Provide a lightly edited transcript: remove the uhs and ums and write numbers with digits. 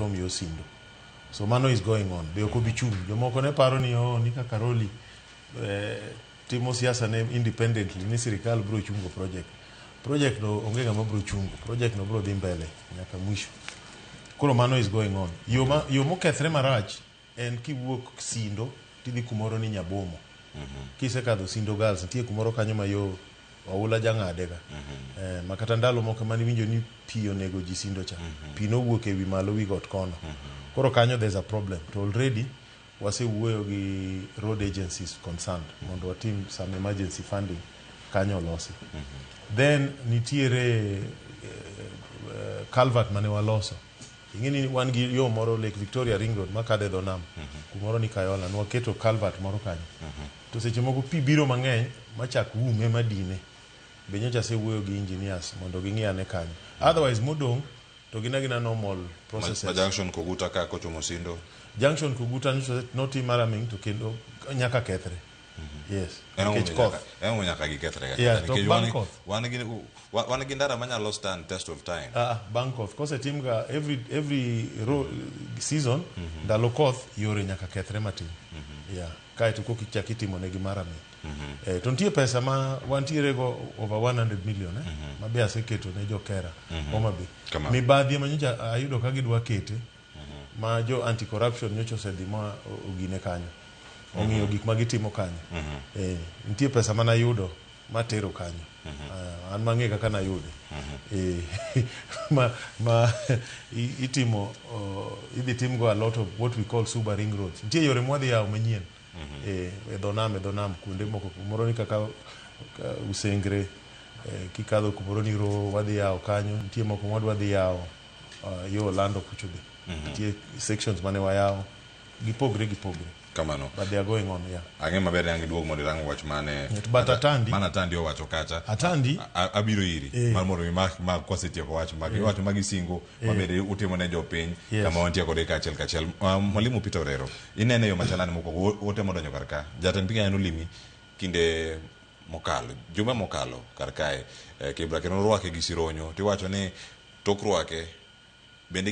platform yo sindo. So mano is going on. Be okobichung. Jomoko ne paro ni ni kaka Roli timo siasa ne independently ni sirikal bro chungo project. Project no onge ngama bro chungo. Project no bro dhi mbele nyaka mwisho. Koro mano is going on. Yo mokethre marach en kiwuok sindo tidhi kumoro ni Nyabomo. Kisekadho Sindo Girls nitie kumoro kanyo ma yo Waula jang'ade ka. Makata ndalo moko mani winjo ni pi onego ji sindo cha. Pi no wuok ewi malo wi got kono. Koro kanyo there's a problem. To already wasewuoyo gi road agencies concerned mondo watim some emergency funding kanyo losi. Then nitiere culvert mane waloso. Ingini wan gi yo moro Lake Victoria Ring Road makadhe dho nam. Kumoro ni Kayola nwaketo culvert moro kanyo. To seche moko pi biro mang'eny machak ume madine. Benyocha se wuoyo gi engineers mondo ging'iane kanyo. Otherwise modong to gina normal processes. Ma junction Koguta ka kochomo Sindo. Junction Koguta not maraming to kendo nyaka kethre. Yes. Eno nyaka gi kethre ka. Yeah, to Bangkok. Wan gi ndara manyalo stand test of time. Bangkok. Kose timga every season ndalo koth yore nyaka kethre matin. Yeah. Kai to koki chakitimo negi maraming. To nitie pesa ma wantiere go over 100 million ma be aseketo ne jokera Homa Bay. Mibadhi manyocha ayudo ka gidwa kete ma jo anti corruption nyocha osedhi ma ogine kanyo. Ong'iyo gik ma gitimo kanyo. Nitie pesa mana yudo matero kanyo. An mang'e kaka na yude. Idhi timgo a lot of what we call super ring roads. Nitie yore mwadhi yawo manyien. Dho nam kuonde moko kumoro ni kaka Usengre kikadho kumoro ni Ro wadhi yawo kanyo. Nitie moko mwadwa dhi yawo yo Orlando kucho be. Nitie sections mane wayawo gipogre kamano. But they are going on, yeah. Ang'e maber yangi duog mondo rango wach mane. But Atandi. Mana Atandi owacho kacha. Atandi. Abiro iri. Mar moro ma kwasetieko wach magi singo mabede utimo ne jopiny kama wantie kode kachiel. Mwalimu Peter Orero. Inene yo machalani moko ote modonyo karka. Jatend piny anu limi kinde mokalo. Juma mokalo karkae. Kibra keno rwake gi Sironyo. Tiwacho ni tok rwake